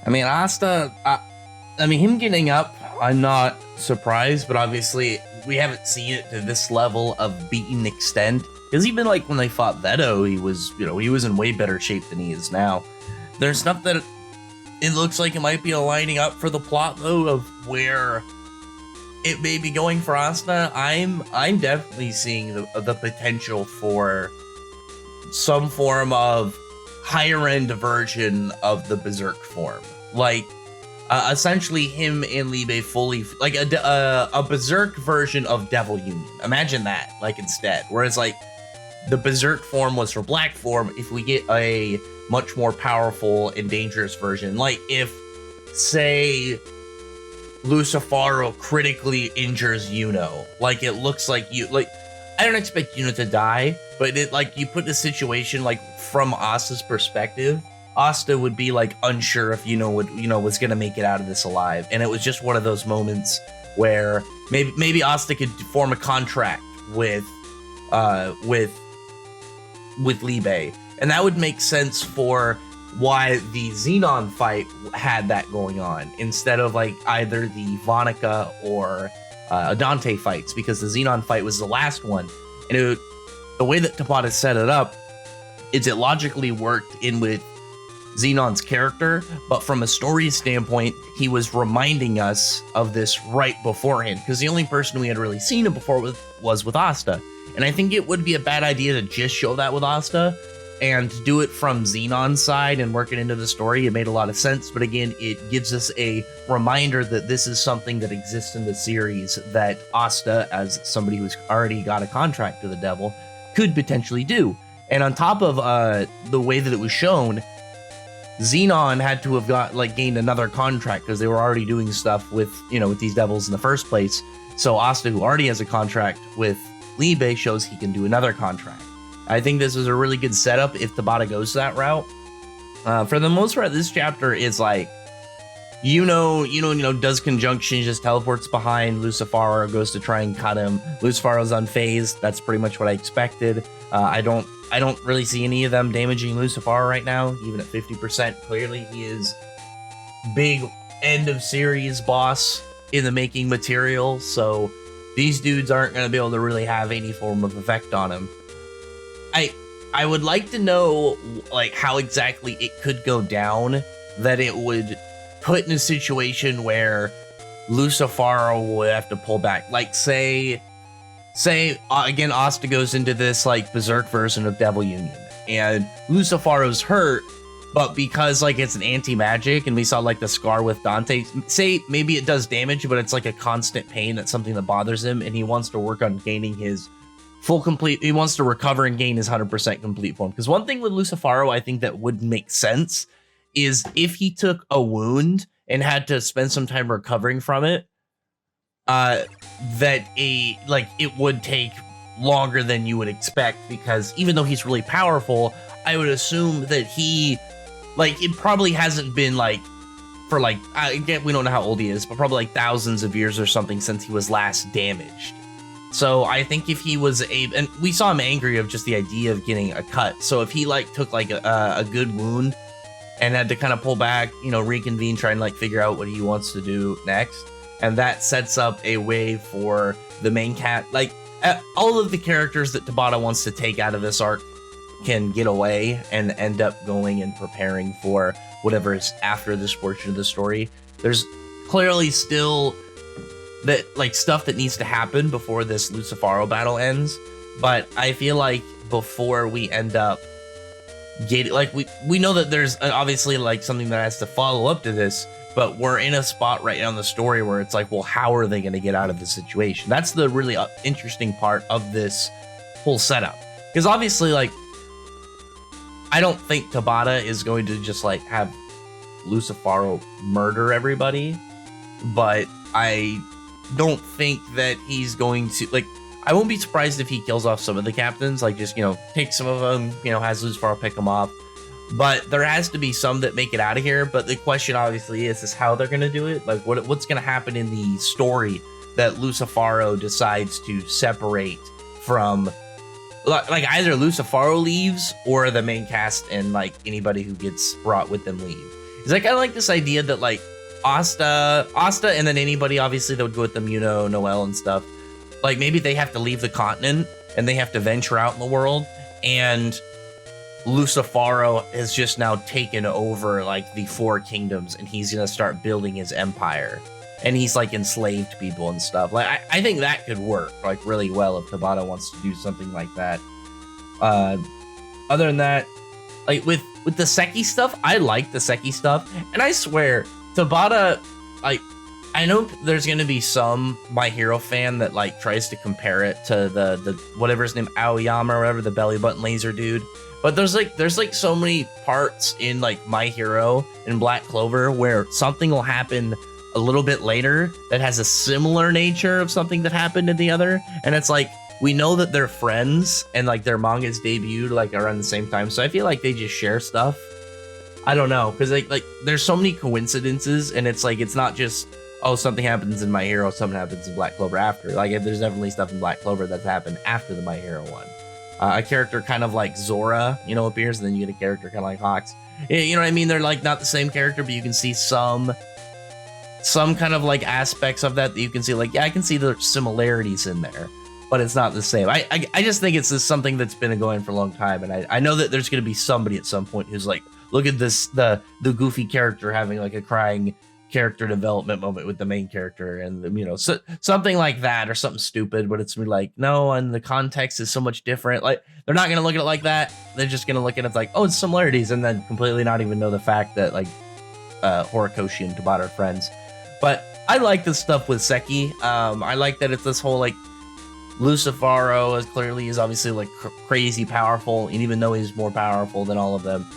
I mean, Asta, I mean, him getting up, I'm not surprised, but obviously we haven't seen it to this level of beaten extent. Because even like when they fought Veto, he was, he was in way better shape than he is now. There's stuff that it looks like it might be aligning up for the plot though of where it may be going for Asta. I'm definitely seeing the potential for some form of higher end version of the Berserk form, like essentially him and Libe fully like a Berserk version of Devil Union. Imagine that, like instead, whereas like the Berserk form was for Black form. If we get a much more powerful and dangerous version, like if say Lucifaro critically injures Yuno, like it looks like I don't expect Yuno to die, but it like you put the situation like from Asta's perspective, Asta would be like unsure if was gonna make it out of this alive, and it was just one of those moments where maybe Asta could form a contract with Libe, and that would make sense for why the Xenon fight had that going on instead of like either the Vonica or Dante fights, because the Xenon fight was the last one, and the way that Tabata set it up is it logically worked in with Xenon's character, but from a story standpoint, he was reminding us of this right beforehand, because the only person we had really seen it before was with Asta, and I think it would be a bad idea to just show that with Asta and to do it from Xenon's side and work it into the story. It made a lot of sense, but again, it gives us a reminder that this is something that exists in the series that Asta, as somebody who's already got a contract to the devil, could potentially do. And on top of the way that it was shown, Xenon had to have gained another contract because they were already doing stuff with these devils in the first place. So Asta, who already has a contract with Libe, shows he can do another contract. I think this is a really good setup if Tabata goes that route. For the most part, this chapter is like, does conjunction, just teleports behind Lucifaro, goes to try and cut him. Lucifaro's unfazed. That's pretty much what I expected. I don't really see any of them damaging Lucifaro right now, even at 50%. Clearly, he is big end of series boss in the making material, so these dudes aren't going to be able to really have any form of effect on him. I would like to know like how exactly it could go down that it would put in a situation where Lucifaro would have to pull back. Like say again, Asta goes into this like Berserk version of Devil Union, and Lucifaro's hurt, but because like it's an anti-magic, and we saw like the scar with Dante, say maybe it does damage, but it's like a constant pain. That's something that bothers him, and he wants to work on gaining his he wants to recover and gain his 100% complete form. Because one thing with Lucifaro, I think that would make sense is if he took a wound and had to spend some time recovering from it, it would take longer than you would expect, because even though he's really powerful, I would assume that it probably hasn't been for again, we don't know how old he is, but probably thousands of years or something since he was last damaged. So I think if he was and we saw him angry of just the idea of getting a cut. So if he took a good wound and had to kind of pull back, reconvene, try and figure out what he wants to do next, and that sets up a way for the main cat, all of the characters that Tabata wants to take out of this arc can get away and end up going and preparing for whatever is after this portion of the story. There's clearly still that stuff that needs to happen before this Lucifaro battle ends, but I feel like before we end up getting we know that there's obviously something that has to follow up to this, but we're in a spot right now in the story where it's well, how are they going to get out of this situation? That's the really interesting part of this whole setup, because obviously I don't think Tabata is going to just have Lucifaro murder everybody, but I don't think that he's going to I won't be surprised if he kills off some of the captains, just take some of them, has Lucifaro pick them off, but there has to be some that make it out of here. But the question obviously is how they're going to do it. What's going to happen in the story that Lucifaro decides to separate from, either Lucifaro leaves or the main cast and anybody who gets brought with them leave. is I kind of like this idea that like Asta, and then anybody obviously that would go with them, Noel and stuff. Like maybe they have to leave the continent and they have to venture out in the world, and Lucifaro has just now taken over like the four kingdoms, and he's gonna start building his empire, and he's like enslaved people and stuff. Like I think that could work like really well if Tabata wants to do something like that. Other than that, like with the Seki stuff, I like the Seki stuff, and I swear Tabata, like I know there's gonna be some My Hero fan that like tries to compare it to the whatever his name, Aoyama or whatever, the belly button laser dude. But there's like so many parts in like My Hero and Black Clover where something will happen a little bit later that has a similar nature of something that happened in the other, and it's like we know that they're friends and like their mangas debuted like around the same time, so I feel like they just share stuff. I don't know, because like there's so many coincidences, and it's like it's not just oh something happens in My Hero, something happens in Black Clover after. Like there's definitely stuff in Black Clover that's happened after the My Hero one. A character kind of like Zora, appears, and then you get a character kind of like Hawks. You know what I mean? They're like not the same character, but you can see some kind of like aspects of that you can see. Like, yeah, I can see the similarities in there, but it's not the same. I just think it's just something that's been going for a long time, and I know that there's going to be somebody at some point who's like, look at this, the goofy character having like a crying character development moment with the main character, and so, something like that, or something stupid, but it's like, no, and the context is so much different. Like they're not gonna look at it like that. They're just gonna look at it like, oh, it's similarities, and then completely not even know the fact that like Horikoshi and Tabata are friends. But I like this stuff with Seki. I like that it's this whole like Lucifaro is obviously like crazy powerful, and even though he's more powerful than all of them,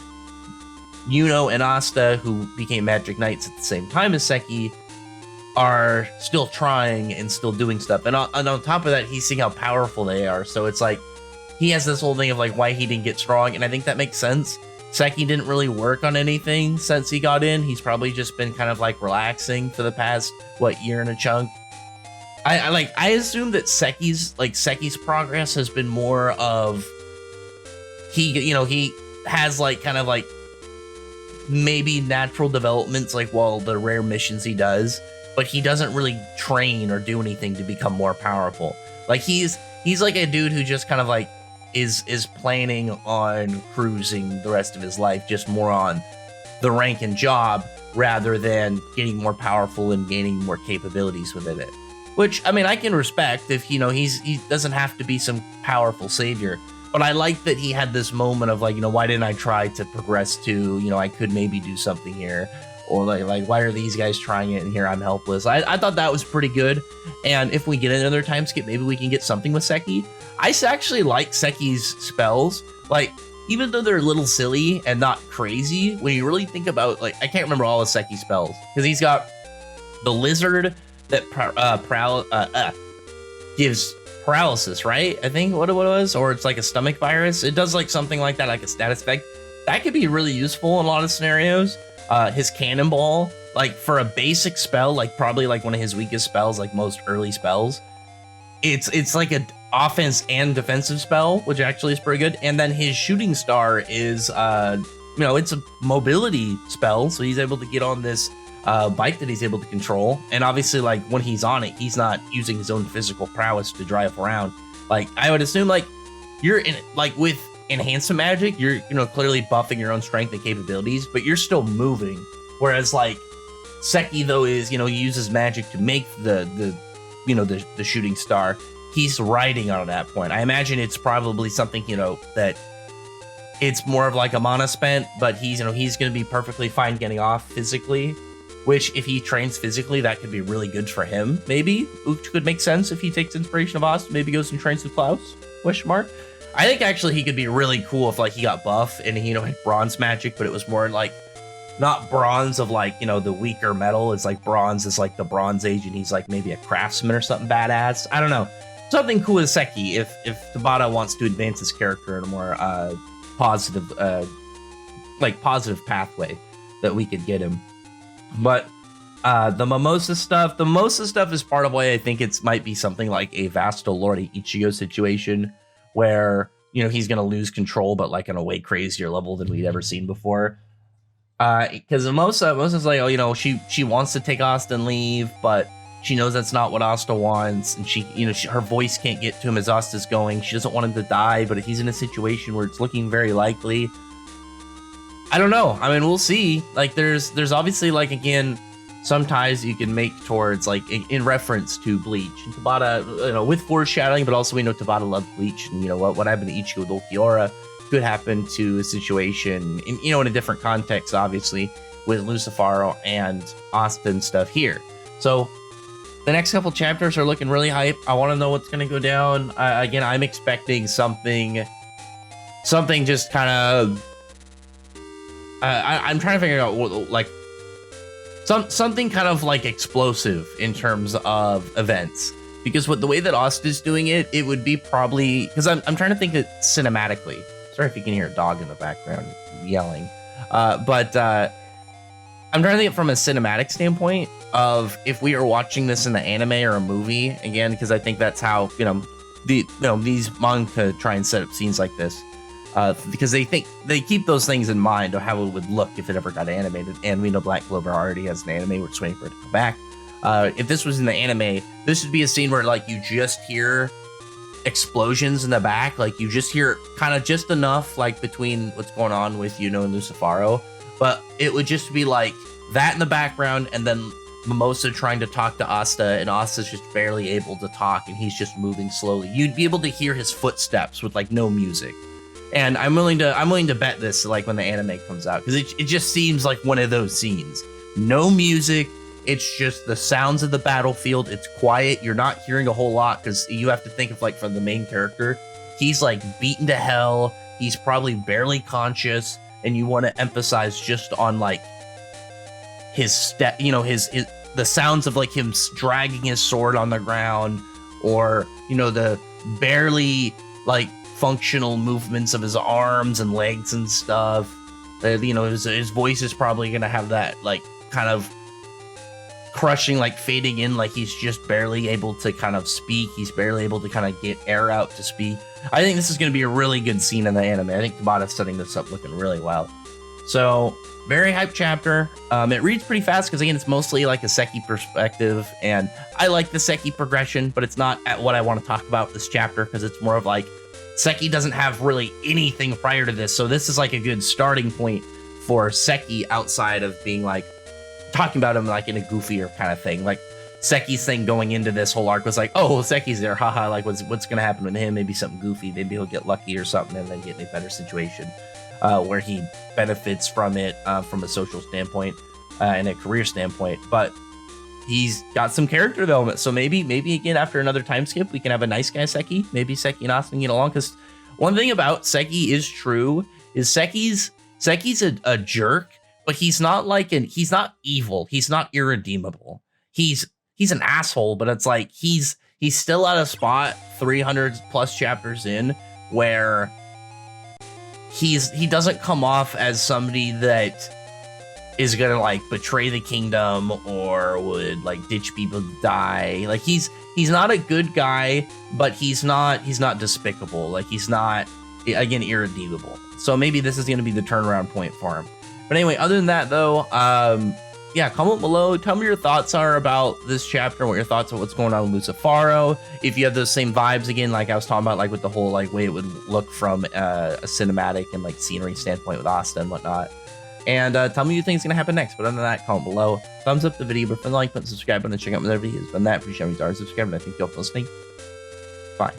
Yuno and Asta, who became Magic Knights at the same time as Seki, are still trying and still doing stuff. And on top of that, he's seeing how powerful they are. So it's like, he has this whole thing of like why he didn't get strong. And I think that makes sense. Seki didn't really work on anything since he got in. He's probably just been kind of like relaxing for the past, year and a chunk. I assume that Seki's progress has been more of, he has like kind of like maybe natural developments like the rare missions he does, but he doesn't really train or do anything to become more powerful. Like he's like a dude who just kind of like is planning on cruising the rest of his life, just more on the rank and job rather than getting more powerful and gaining more capabilities within it. Which, I mean, I can respect if he doesn't have to be some powerful savior. But I like that he had this moment of like, why didn't I try to progress to, I could maybe do something here, or like why are these guys trying it and here I'm helpless. I thought that was pretty good. And if we get another time skip, maybe we can get something with Seki. I actually like Seki's spells. Like, even though they're a little silly and not crazy, when you really think about, like, I can't remember all of Seki's spells, because he's got the lizard that gives paralysis, right? I think what it was, or it's like a stomach virus. It does like something like that, like a status effect. That could be really useful in a lot of scenarios. His cannonball, like for a basic spell, like probably like one of his weakest spells, like most early spells. It's like an offense and defensive spell, which actually is pretty good. And then his shooting star is, it's a mobility spell, so he's able to get on this bike that he's able to control, and obviously like when he's on it, he's not using his own physical prowess to drive around. Like I would assume like you're in like with enhancement magic, you're clearly buffing your own strength and capabilities, but you're still moving, whereas like Seki though is he uses magic to make the shooting star. He's riding on at that point. I imagine it's probably something that it's more of like a mana spent, but he's going to be perfectly fine getting off physically. Which, if he trains physically, that could be really good for him. Maybe, which could make sense if he takes inspiration of Asta. Maybe goes and trains with Klaus? ? I think actually he could be really cool if like he got buff and he had bronze magic, but it was more like not bronze of like the weaker metal. It's like bronze is like the Bronze Age, and he's like maybe a craftsman or something badass. I don't know, something cool with Seki if Tabata wants to advance his character in a more positive pathway that we could get him. But the Mimosa stuff is part of why I think it might be something like a Vasto Lord Ichigo situation where, he's going to lose control, but like on a way crazier level than we'd ever seen before. Because Mosa's like, oh, you know, she wants to take Asta and leave, but she knows that's not what Asta wants, and her voice can't get to him as Asta's going. She doesn't want him to die, but if he's in a situation where it's looking very likely, I don't know. I mean, we'll see. Like, there's obviously, like, again, some ties you can make towards, like, in reference to Bleach and Tabata, you know, with foreshadowing, but also we know Tabata loved Bleach, and you know what happened to Ichigo with Ulquiorra could happen to a situation in, you know, in a different context, obviously, with Lucifaro and Asta and stuff here. So the next couple chapters are looking really hype. I want to know what's going to go down. Again, I'm expecting something just kind of, I'm trying to figure out what, like, something kind of like explosive in terms of events, because with the way that Asta's doing it, it would be probably, because I'm trying to think it cinematically. Sorry if you can hear a dog in the background yelling. But I'm trying to think from a cinematic standpoint of if we are watching this in the anime or a movie, again, because I think that's how, these manga try and set up scenes like this. Because they keep those things in mind of how it would look if it ever got animated. And we know Black Clover already has an anime. We're just waiting for it to come back. If this was in the anime, this would be a scene where, like, you just hear explosions in the back, like you just hear kind of just enough, like, between what's going on with and Lucifaro, but it would just be like that in the background, and then Mimosa trying to talk to Asta, and Asta's just barely able to talk, and he's just moving slowly. You'd be able to hear his footsteps with, like, no music. And I'm willing to bet this, like, when the anime comes out, because it just seems like one of those scenes. No music. It's just the sounds of the battlefield. It's quiet. You're not hearing a whole lot, because you have to think of, like, from the main character, he's, like, beaten to hell. He's probably barely conscious, and you want to emphasize just on, like, his step, his the sounds of, like, him dragging his sword on the ground, or, the barely, like, functional movements of his arms and legs and stuff. His voice is probably gonna have that, like, kind of crushing, like, fading in, like he's just barely able to kind of speak. He's barely able to kind of get air out to speak. I think this is going to be a really good scene in the anime. I think Tabata's setting this up looking really well. So, very hyped chapter. It reads pretty fast because, again, it's mostly like a Seki perspective, and I like the Seki progression, but it's not at what I want to talk about this chapter, because it's more of like Seki doesn't have really anything prior to this, so this is like a good starting point for Seki outside of being like talking about him like in a goofier kind of thing. Like Seki's thing going into this whole arc was like, oh, Seki's there, haha, like what's gonna happen with him? Maybe something goofy, maybe he'll get lucky or something and then get in a better situation where he benefits from it from a social standpoint and a career standpoint. But he's got some character development, so maybe again after another time skip we can have a nice guy Seki. Maybe Seki and Asta get along, because one thing about Seki is true is Seki's a jerk, but he's not he's not evil. He's not irredeemable. He's an asshole, but it's like he's still at a spot 300 plus chapters in where he doesn't come off as somebody that is gonna like betray the kingdom or would like ditch people to die. Like he's not a good guy, but he's not despicable. Like he's not, again, irredeemable. So maybe this is gonna be the turnaround point for him. But anyway, other than that, though, yeah, comment below. Tell me your thoughts are about this chapter, what your thoughts on what's going on with Lucifaro. If you have those same vibes, again, like I was talking about, like with the whole like way it would look from a cinematic and like scenery standpoint with Asta and whatnot. And tell me what you think is going to happen next. But other than that, comment below. Thumbs up the video, but for the like button, subscribe button, check out my other videos. But that, appreciate you guys subscribing. I thank you all for listening. Bye.